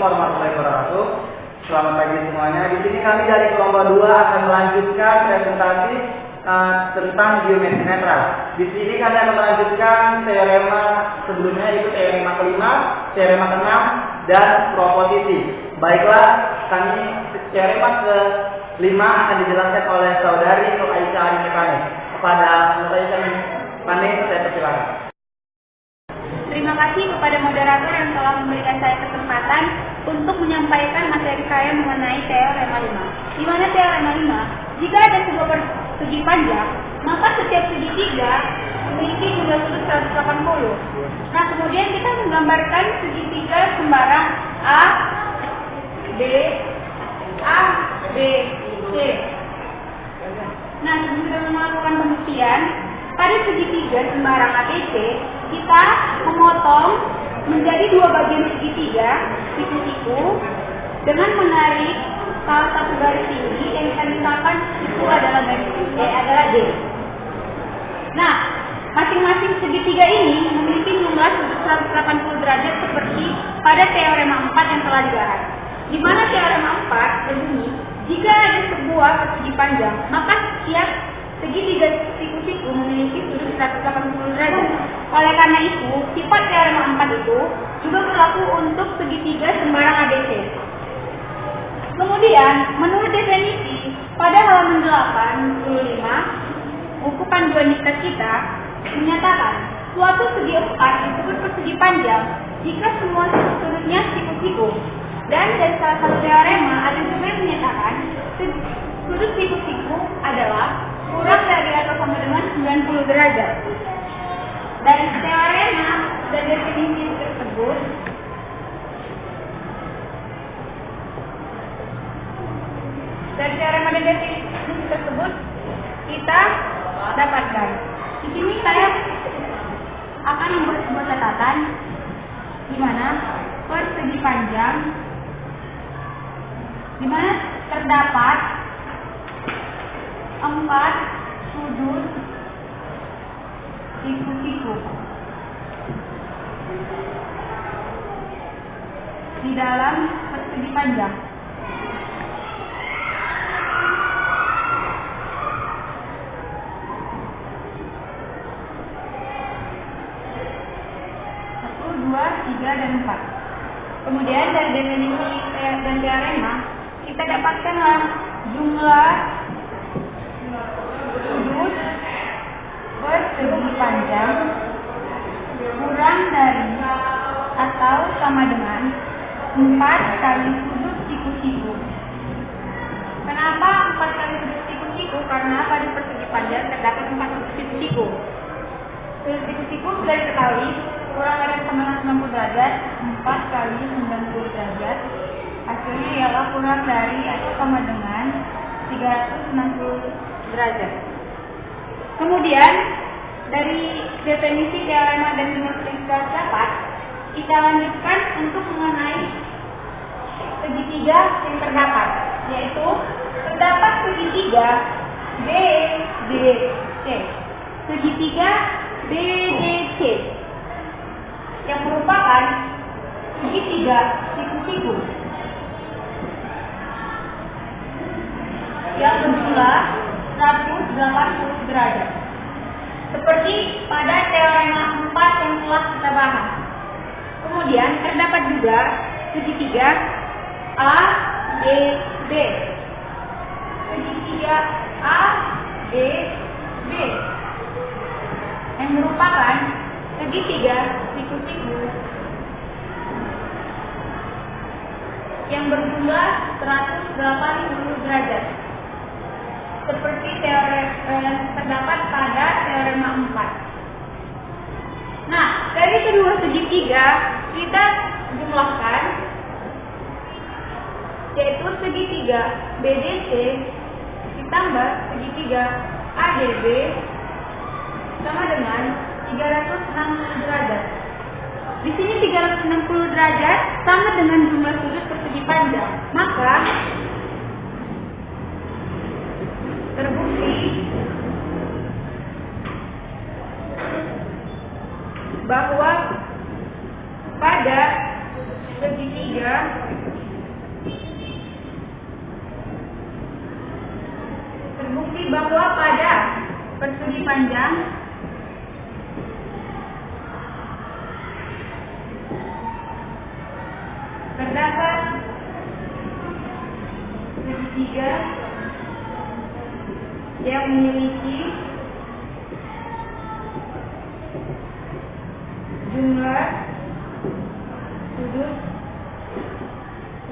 warahmatullahi wabarakatuh. Selamat pagi semuanya. Di sini kami dari kelompok 2 akan melanjutkan presentasi tentang geometri netral. Di sini kami akan melanjutkan teorema sebelumnya, yaitu teorema kelima, teorema keenam, dan proposisi. Baiklah, kami teorema kelima akan dijelaskan oleh saudari Nur Aisyah Arimekane. Kepada Nur Aisyah Arimekane, saya persilakan. Terima kasih kepada moderator yang telah memberikan saya kesempatan untuk menyampaikan materi saya mengenai teorema 5. Di mana teorema 5, jika ada sebuah persegi panjang, maka setiap segitiga memiliki jumlah sudut 180. Nah, kemudian kita menggambarkan segitiga sembarang A, B, C. Nah, sebelum melakukan pembuktian, pada segitiga sembarang ABC, kita memotong menjadi dua bagian segitiga, siku-siku, dengan menarik salah satu garis tinggi yang kita misalkan itu adalah garis adalah D. Nah, masing-masing segitiga ini memiliki jumlah sudut 180 derajat seperti pada teorema 4 yang telah dibahas. Di mana teorema 4 berbunyi, jika ada sebuah persegi panjang, maka setiap segitiga siku-siku memiliki sudut 180 derajat. Oleh karena itu, sifat teorema 4 itu juga berlaku untuk segitiga sembarang ABC. Kemudian, menurut definisi pada halaman 85 buku panduan diktat kita menyatakan suatu segi empat disebut persegi panjang jika semua sudutnya siku-siku. Dan dari salah satu teorema ada juga yang menyatakan sudut siku-siku adalah kurang dari atau sama dengan 90 derajat. Dari teorema dan definisi tersebut, kita dapatkan. Di sini saya akan membuat sebuah catatan di mana persegi panjang, di mana terdapat 4 sudut siku-siku di dalam persegi panjang. Satu, dua, tiga, dan 4. Kemudian dari definisi dan teorema kita dapatkanlah jumlah sudut persegi panjang kurang dari atau sama dengan 4 kali sudut siku-siku. Kenapa 4 kali sudut siku-siku? Karena pada persegi panjang terdapat 4 sudut siku-siku. Sudut siku-siku sudah diketahui kurang dari sama dengan 90 derajat, 4 kali 90 derajat. Hasilnya ialah kurang dari atau sama dengan 360 derajat. Kemudian dari definisi teorema dan geometri dapat kita lanjutkan untuk mengenai segitiga yang terdapat, yaitu terdapat segitiga BDC, segitiga BDC yang merupakan segitiga siku-siku yang berjumlah 180 derajat, seperti pada teorema 4 yang telah kita bahas. Kemudian terdapat juga segitiga ADB, segitiga ADB yang merupakan segitiga siku-siku yang berjumlah 180 derajat, seperti yang terdapat pada teorema 4. Nah, dari kedua segitiga kita jumlahkan, yaitu segitiga BDC ditambah segitiga ADB sama dengan 360 derajat. Di sini 360 derajat sama dengan jumlah sudut persegi panjang. Maka terbukti bahwa pada segitiga terbukti bahwa pada persegi panjang terdapat segitiga yang memiliki jumlah sudut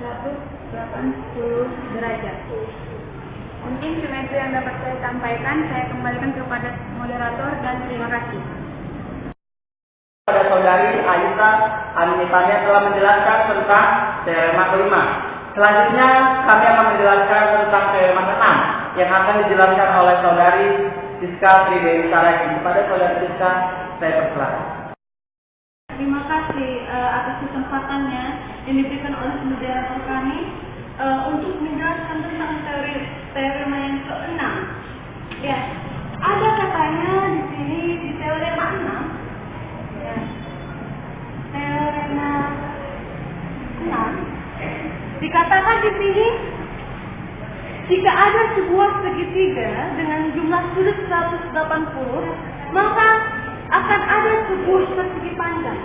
180 derajat. Mungkin cuma itu yang dapat saya sampaikan. Saya kembalikan kepada moderator dan terima kasih. Pada saudari Aisa Aminitanya telah menjelaskan tentang teorema kelima. Selanjutnya kami akan menjelaskan tentang teorema keenam yang akan dijelaskan oleh saudari Siska Tridewi Saragi. Kepada saudari Siska, saya persilakan. Terima kasih atas kesempatannya yang diberikan oleh moderator kami untuk menjelaskan tentang teorema yang keenam. Ya, ada katanya di sini di teorema 6. Ya, teorema 6 dikatakan di sini jika ada sebuah segitiga dengan jumlah sudut 180, maka akan ada sebuah persegi panjang.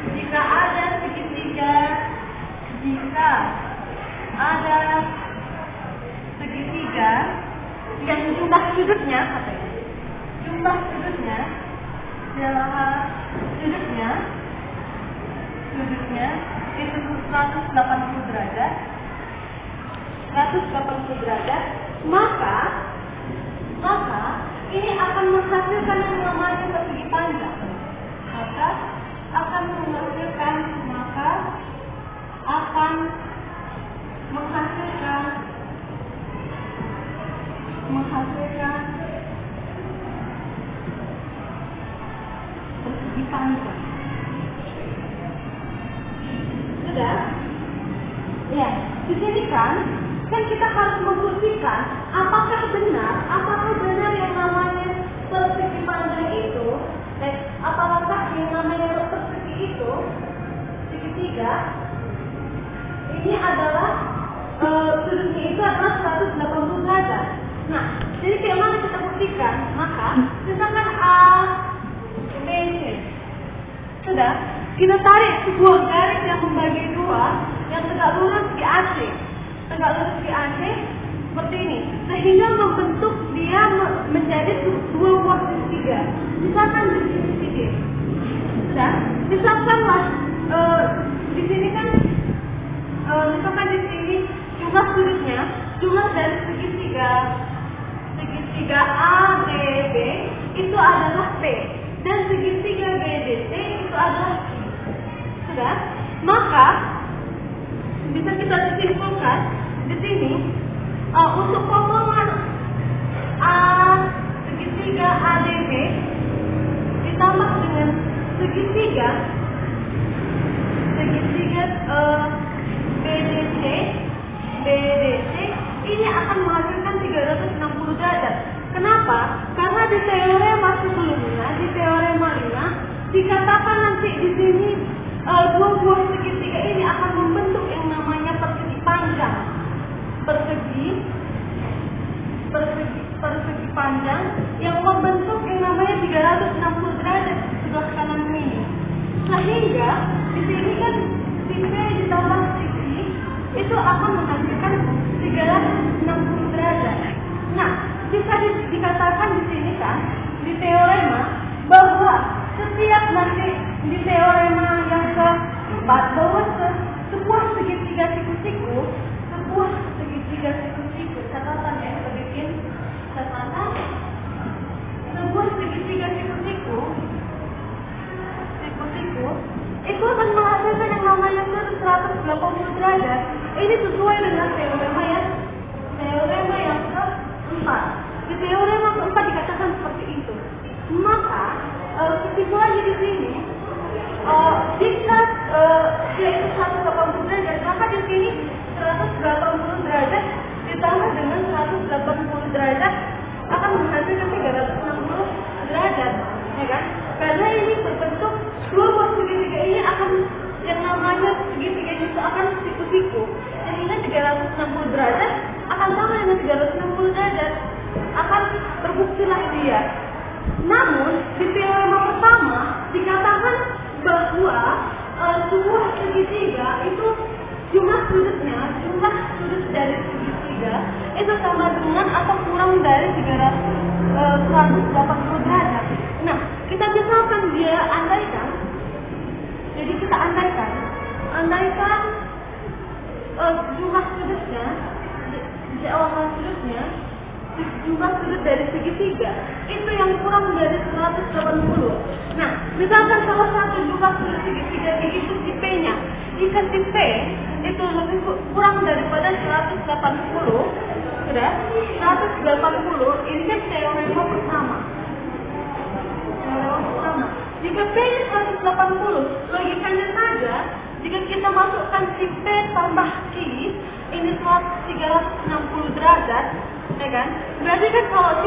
Jika ada segitiga yang jumlah sudutnya itu 180 derajat, maka ini akan menghasilkan yang namanya persegi panjang. Akan menghasilkan persegi panjang. Sudah? Ya, di sini kan kita harus membuktikan apakah benar yang namanya persegi panjang itu, apakah yang namanya persegi itu segitiga ini adalah sudutnya itu adalah 180 derajat. Nah, jadi bagaimana kita buktikan? Maka misalkan A, B, C. Sudah, kita tarik sebuah garis yang membagi dua, yang tegak lurus di AC. Seperti ini, sehingga membentuk dia menjadi dua buah segitiga. Misalkan di sini sedikit. Sudah, misalkanlah di sini kan, misalkan di sini jumlah dari segitiga A, B, B itu adalah P, dan segitiga B, D, C itu adalah Q. Sudah, maka bisa kita simpulkan di sini untuk potongan segitiga ADB ditambah dengan segitiga BDC ini akan menghasilkan 360 derajat. Kenapa? Karena di teorema sebelumnya, di teorema 5 dikatakan nanti di sini dua buah segitiga ini akan membentuk yang namanya persegi panjang. Persegi panjang yang membentuk yang namanya 360 derajat sebelah kanan ini. Sehingga di sini kan si P ditambah si I itu akan menghasilkan 360 derajat. Nah, bisa dikatakan di sini kan di teorema bahwa setiap nanti di teorema yang keempat bahwa sebuah segitiga siku-siku catatan ya, kita bikin catatan. Sebuah segitiga siku-siku itu akan menghasilkan yang namanya 180 derajat. Ini sesuai dengan teorema yang keempat. Di teorema keempat dikatakan seperti itu. Maka kesimpulannya di sini jika dia itu 180 derajat, maka di sini 180 derajat ditambah dengan 180 derajat akan menghasilkan 360 derajat, ya kan? Karena ini berbentuk dua buah segitiga ini akan yang namanya segitiga itu akan dia. Namun di teorema pertama dikatakan bahwa sebuah segitiga itu jumlah sudut dari segitiga itu sama dengan atau kurang dari 180 derajat. Nah, kita misalkan dia andaikan, jadi kita andaikan jumlah sudutnya, jumlah sudut dari segitiga itu yang kurang dari 180. Nah, misalkan salah satu jumlah sudut segitiga itu si P-nya. Jika si P itu lebih kurang daripada 180, sudah 180, ini kan teorema pertama. Jika P-nya 180, logikanya saja, jika kita masukkan si P tambah Q, ini 360 derajat, ya kan? Berarti kan kalau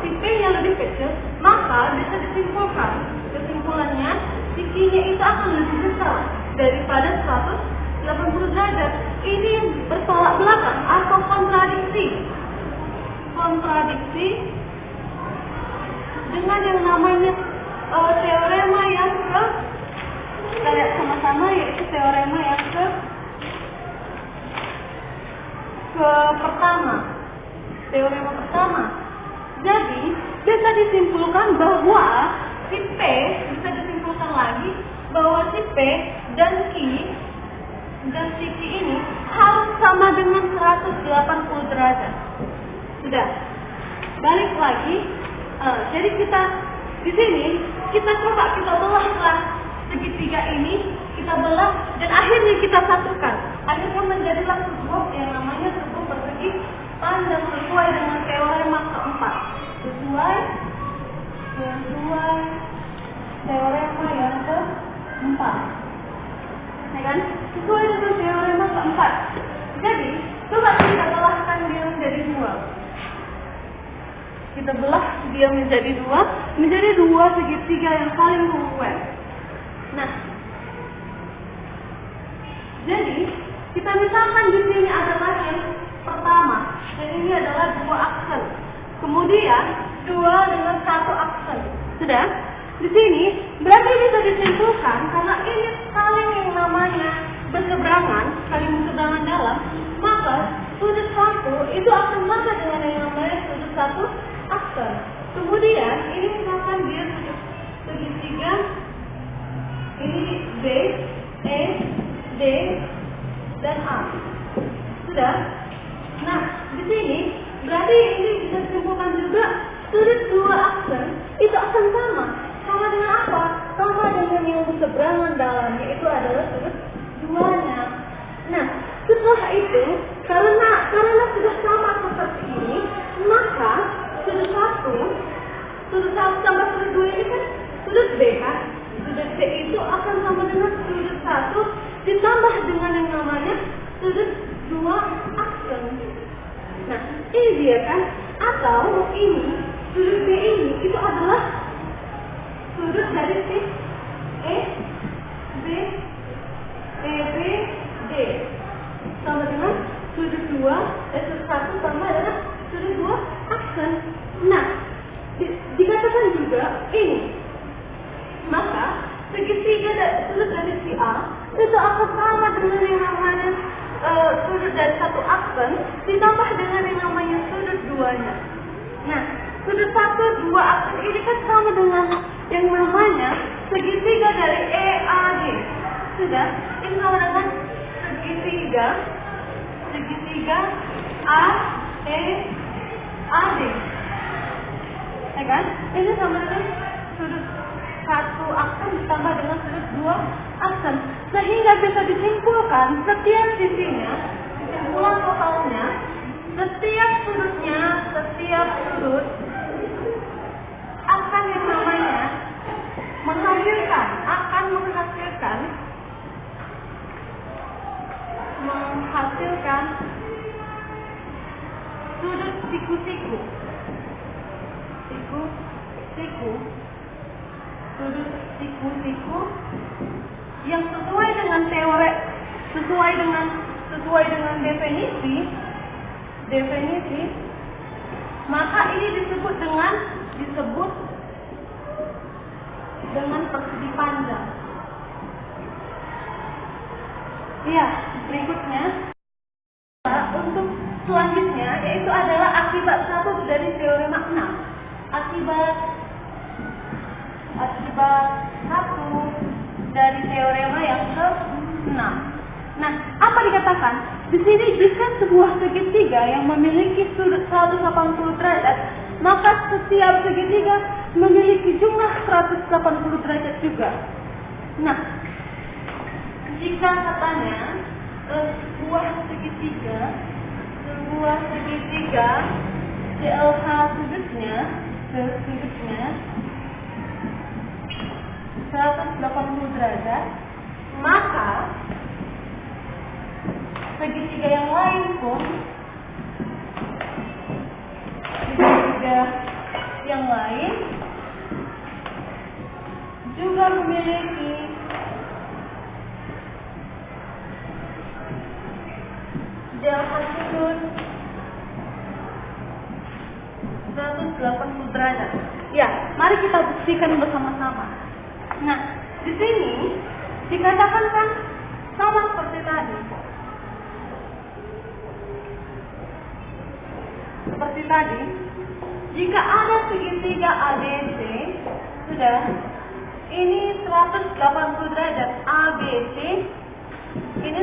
si P-nya lebih kecil, maka bisa disimpulkan. Kesimpulannya, si Q-nya itu akan lebih besar daripada 180 derajat. Ini bertolak belakang atau kontradiksi. Dengan yang namanya teorema yang kita lihat sama-sama, yaitu teorema yang ke pertama. Teorema pertama. Jadi bisa disimpulkan bahwa si P, bisa disimpulkan lagi bahwa si P dan Q ini harus sama dengan 180 derajat. Sudah. Balik lagi. Jadi kita di sini kita belahlah segitiga ini, kita belah dan akhirnya kita satukan. Akhirnya menjadilah sebuah yang namanya sebuah persegi panjang sesuai dengan teorema keempat. Sesuai teorema yang keempat. Ya kan? Sesuai dengan teorema keempat. Jadi, coba kita belahkan dia menjadi dua. Kita belah dia menjadi dua segitiga yang saling kongruent. Nah, jadi kita misalkan di sini adalah yang pertama, dan ini adalah dua aksen. Kemudian dua dengan satu aksen. Sudah? Di sini berarti bisa disimpulkan karena ini saling yang namanya berseberangan, saling berseberangan dalam, maka sudut satu itu akan sama dengan yang namanya sudut satu aksen. Kemudian ini misalkan dia sudut segitiga, ini B, E, D, dan A. Sudah? Nah, di sini berarti ini bisa disimpulkan juga sudut dua aksen itu akan sama. Sama dengan apa? Sama dengan yang berseberangan dalamnya itu adalah sudut duanya. Nah, setelah itu karena sudah sama seperti ini, maka sudut satu tambah sudut dua ini kan sudut B kan? Sudut B itu akan sama dengan sudut satu ditambah dengan yang namanya sudut dua aksen. Nah, ini dia kan? Atau ini sudut B ini itu adalah sudut dari si E, B, D sama dengan sudut satu sama dengan sudut dua aksen. Nah, dikatakan juga ini, maka segitiga sudut dari si A itu akan sama dengan yang namanya sudut dari satu aksen ditambah dengan yang namanya sudut duanya. Nah, sudut satu dua aksen ini kan sama dengan yang namanya segitiga dari EAD. Sudah, ini sama dengan segitiga AD. Ya kan? Ini sama dengan sudut satu aksen ditambah dengan sudut dua aksen. Sehingga bisa disimpulkan setiap sisinya, kesimpulan totalnya, setiap sudut akan yang namanya menghasilkan sudut siku-siku, sudut siku-siku yang sesuai dengan teori, sesuai dengan definisi, maka ini disebut dengan disebut dengan persegi panjang. Iya, berikutnya untuk selanjutnya yaitu adalah akibat satu dari teorema 6. Akibat satu dari teorema yang ke-6. Nah, apa dikatakan? Di sini jika sebuah segitiga yang memiliki sudut 180 derajat, maka setiap segitiga memiliki jumlah 180 derajat juga. Nah, jika katanya sebuah segitiga CLH sudutnya 180 derajat, maka segitiga yang lain pun juga memiliki jarak sudut 180 derajat. Ya, mari kita buktikan bersama-sama. Nah, di sini dikatakan kan sama seperti tadi. Jika ada segitiga ABC, sudah, ini 180 derajat ABC, ini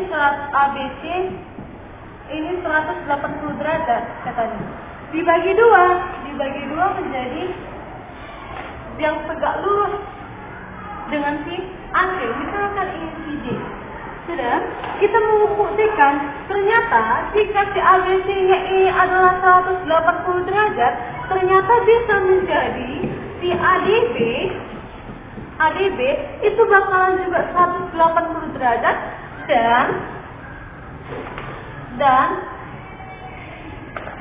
180 derajat katanya. Dibagi dua menjadi yang tegak lurus dengan si AC, misalkan ini si D. Sudah, kita membuktikan ternyata jika si ABC-nya ini adalah 180 derajat, ternyata bisa menjadi si ADB itu bakalan juga 180 derajat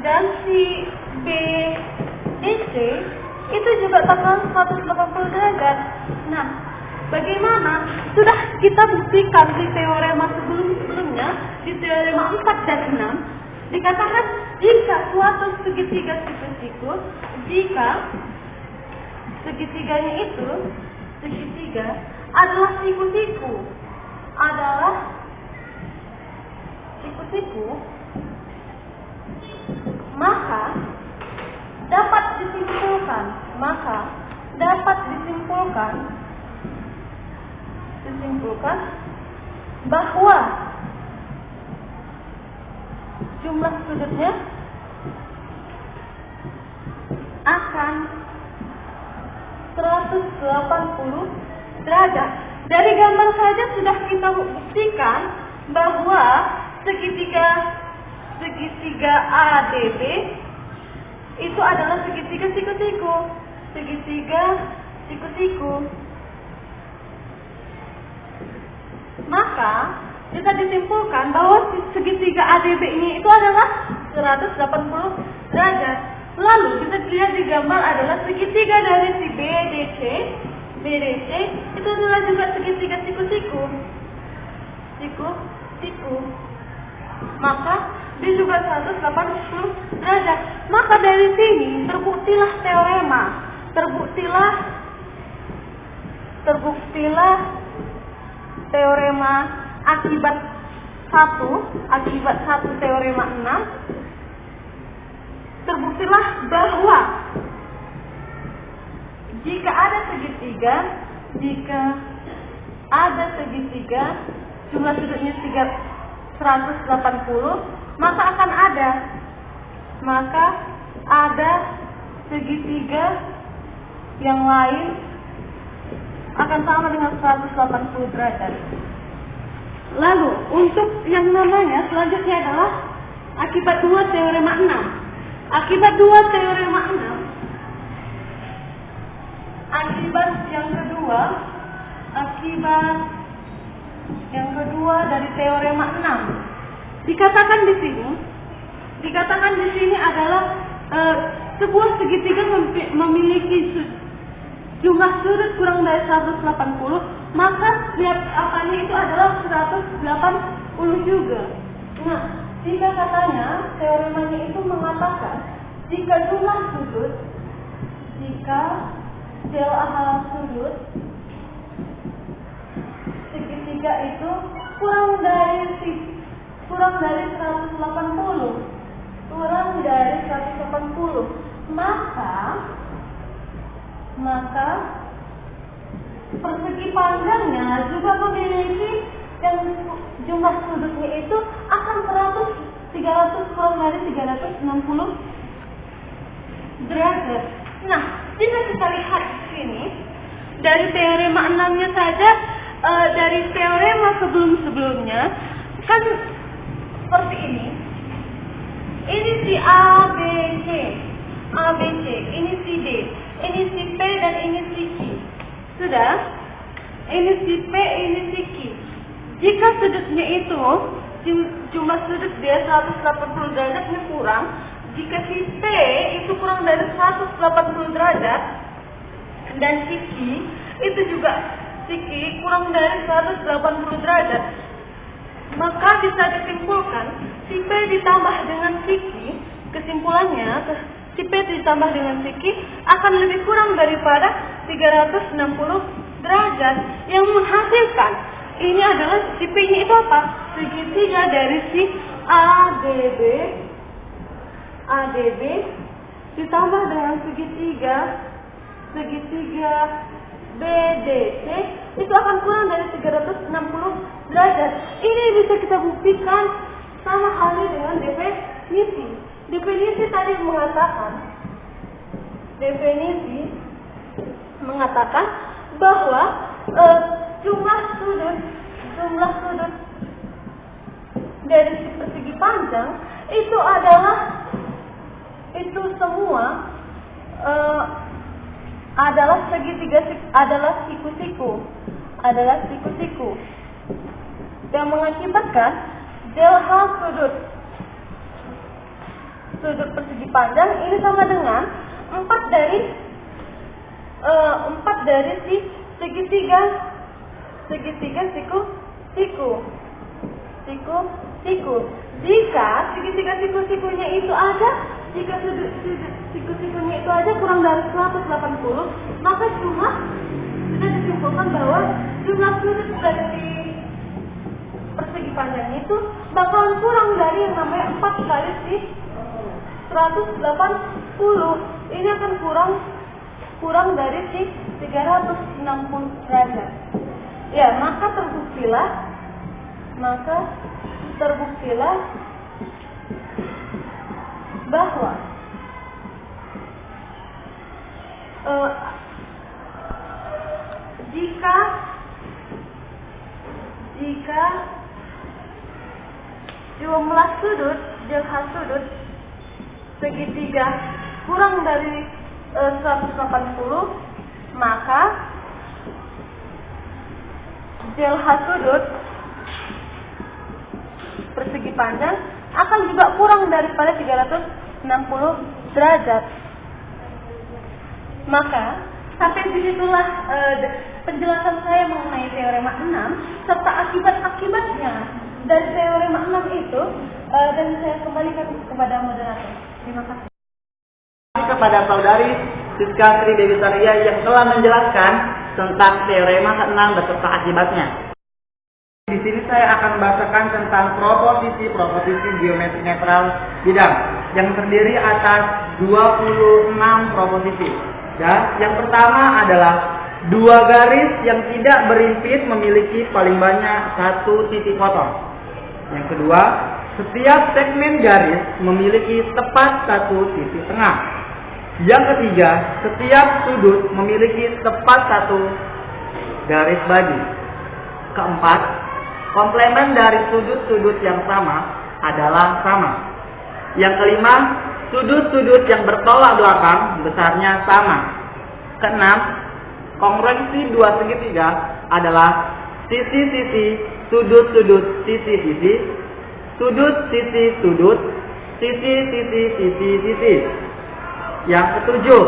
dan si BDC itu juga bakalan 180 derajat. Nah, bagaimana? Sudah kita buktikan di teorema sebelumnya, di teorema 4 dan 6, dikatakan jika suatu segitiga siku-siku, jika segitiganya itu adalah siku-siku, maka dapat disimpulkan bahwa jumlah sudutnya akan 180 derajat. Dari gambar saja sudah kita buktikan bahwa segitiga ADB itu adalah segitiga siku-siku. Maka bisa disimpulkan bahwa segitiga ADB ini itu adalah 180 derajat. Lalu bisa dilihat di gambar adalah segitiga dari si BDC itu adalah juga segitiga siku-siku. Maka dia juga 180 derajat. Maka dari sini terbuktilah teorema akibat satu teorema 6. Terbuktilah bahwa jika ada segitiga jumlah sudutnya 180, maka ada segitiga yang lain akan sama dengan 180 derajat. Lalu untuk yang namanya selanjutnya adalah akibat 2 teorema 6. Akibat yang kedua dari teorema 6. Dikatakan di sini adalah sebuah segitiga memiliki jumlah sudut kurang dari 180, maka setiap apanya itu adalah 180 juga. Nah, jika katanya teoremanya itu mengatakan jika jumlah sudut jika del sudut segitiga itu kurang dari 180, maka persegi panjangnya juga memiliki dan jumlah sudutnya itu akan 300 kurang dari 360 derajat. Nah, jika kita lihat di sini dari teorema 6-nya saja, dari teorema sebelumnya kan seperti ini. Ini si ABC, ini si D, ini si P dan ini si Q. Sudah? Ini si P, ini si Q. Jika sudutnya itu jumlah sudut dia 180 derajat ini kurang. Jika si P itu kurang dari 180 derajat dan si Q itu juga kurang dari 180 derajat, maka bisa disimpulkan si P ditambah dengan si Q, kesimpulannya si P ditambah dengan si Q akan lebih kurang daripada 360 derajat, yang menghasilkan ini adalah si P-nya itu apa? Segitiga dari si ADB ditambah dengan segitiga BDC itu akan kurang dari 360 derajat. Ini bisa kita buktikan sama halnya dengan definisi. Definisi tadi mengatakan bahwa jumlah sudut dari persegi panjang itu semua adalah siku-siku yang mengakibatkan del sudut persegi panjang ini sama dengan 4 dari si segitiga siku. Jika segitiga siku-sikunya itu ada, jika sudut siku-sikunya itu ada kurang dari 180, maka sudah disimpulkan bahwa jumlah sudut dari persegi panjang itu bakalan kurang dari yang namanya 4 kali si 180. Ini akan kurang dari si 360 derajat. Ya, maka terbuktilah bahwa jika jumlah sudut segitiga kurang dari 180, maka JLH sudut persegi panjang akan juga kurang daripada 360 derajat. Maka sampai disitulah penjelasan saya mengenai teorema 6 serta akibat-akibatnya dari teorema 6 itu, dan saya kembalikan kepada moderator. Terima kasih. Kepada saudari Siska Sri Dewi Saria yang telah menjelaskan tentang teorema 6 beserta akibatnya. Di sini saya akan membahasakan tentang proposisi geometri netral bidang yang terdiri atas 26 proposisi. Dan yang pertama adalah dua garis yang tidak berimpit memiliki paling banyak satu titik potong. Yang kedua, setiap segmen garis memiliki tepat satu titik tengah. Yang ketiga, setiap sudut memiliki tepat satu garis bagi. Keempat, komplemen dari sudut-sudut yang sama adalah sama. Yang kelima, sudut-sudut yang bertolak belakang besarnya sama. Keenam, kongruensi dua segitiga adalah sisi-sisi, sudut-sudut, sisi-sisi, sudut, sisi-sudut, sisi-sisi, sisi-sisi. Yang ketujuh,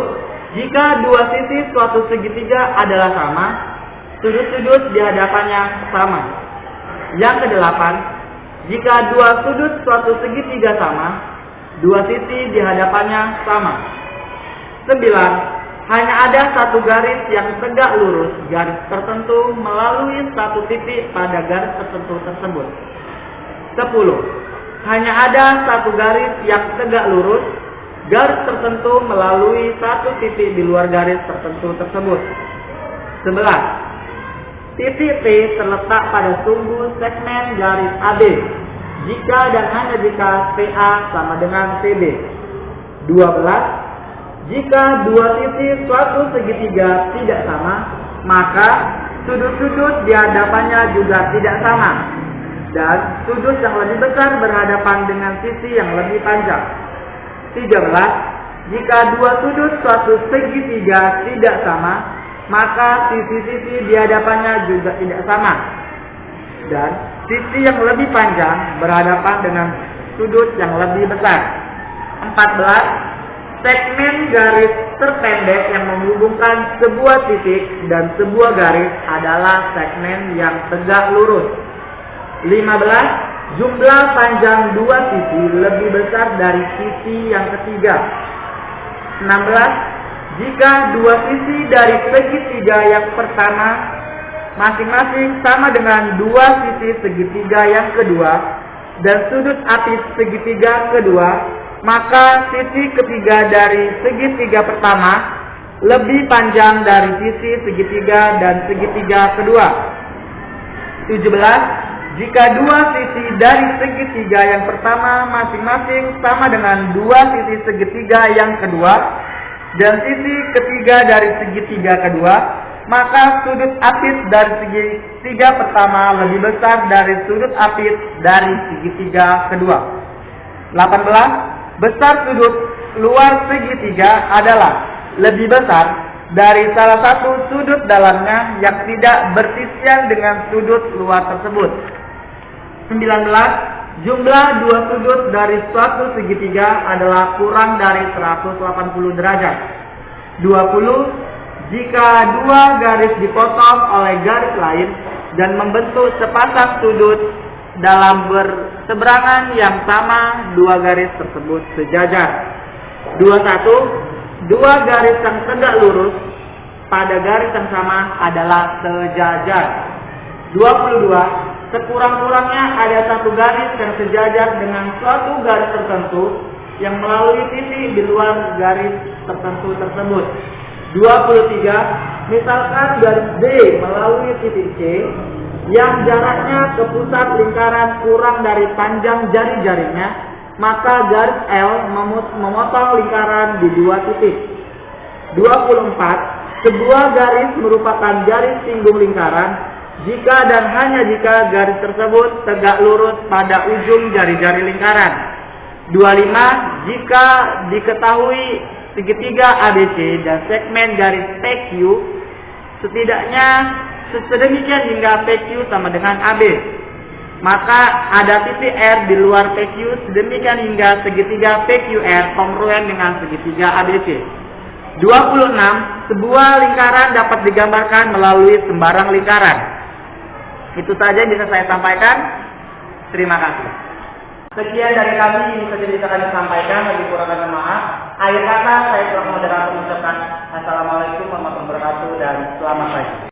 jika dua sisi suatu segitiga adalah sama, sudut-sudut di hadapannya sama. Yang kedelapan, jika dua sudut suatu segitiga sama, dua sisi di hadapannya sama. 9. hanya ada satu garis yang tegak lurus garis tertentu melalui satu titik pada garis tertentu tersebut. 10. Hanya ada satu garis yang tegak lurus garis tertentu melalui satu titik di luar garis tertentu tersebut. 11. Titik P terletak pada sumbu segmen garis AB jika dan hanya jika PA sama dengan PB. 12. Jika dua sisi suatu segitiga tidak sama, maka sudut-sudut di hadapannya juga tidak sama, dan sudut yang lebih besar berhadapan dengan sisi yang lebih panjang. 13. Jika dua sudut suatu segitiga tidak sama, maka sisi-sisi di hadapannya juga tidak sama, dan sisi yang lebih panjang berhadapan dengan sudut yang lebih besar. 14. Segmen garis terpendek yang menghubungkan sebuah titik dan sebuah garis adalah segmen yang tegak lurus. 15. Jumlah panjang dua sisi lebih besar dari sisi yang ketiga. 16. Jika dua sisi dari segitiga yang pertama masing-masing sama dengan dua sisi segitiga yang kedua dan sudut apis segitiga kedua, maka sisi ketiga dari segitiga pertama lebih panjang dari sisi segitiga dan segitiga kedua. 17. Jika dua sisi dari segitiga yang pertama masing-masing sama dengan dua sisi segitiga yang kedua dan sisi ketiga dari segitiga kedua, maka sudut apis dari segitiga pertama lebih besar dari sudut apis dari segitiga kedua. 18. Besar sudut luar segitiga adalah lebih besar dari salah satu sudut dalamnya yang tidak bersisian dengan sudut luar tersebut. 19. Jumlah dua sudut dari suatu segitiga adalah kurang dari 180 derajat. 20. Jika dua garis dipotong oleh garis lain dan membentuk sepasang sudut dalam berseberangan yang sama, dua garis tersebut sejajar. 21. Dua garis yang tegak lurus pada garis yang sama adalah sejajar. 22. Sekurang-kurangnya ada satu garis yang sejajar dengan suatu garis tertentu yang melalui titik di luar garis tertentu tersebut. 23. Misalkan garis D melalui titik C yang jaraknya ke pusat lingkaran kurang dari panjang jari-jarinya, maka garis L memotong lingkaran di dua titik. 24. Sebuah garis merupakan garis singgung lingkaran jika dan hanya jika garis tersebut tegak lurus pada ujung jari-jari lingkaran. 25. Jika diketahui segitiga ABC dan segmen garis PQ setidaknya sedemikian hingga PQ sama dengan AB, maka ada titik R di luar PQ sedemikian hingga segitiga PQR kongruen dengan segitiga ABC. 26. Sebuah lingkaran dapat digambarkan melalui sembarang lingkaran. Itu saja yang bisa saya sampaikan. Terima kasih. Sekian dari kami yang bisa kami sampaikan. Bagi kurang dan maaf. Akhir kata saya selaku moderator mengucapkan Assalamualaikum warahmatullahi wabarakatuh dan selamat pagi.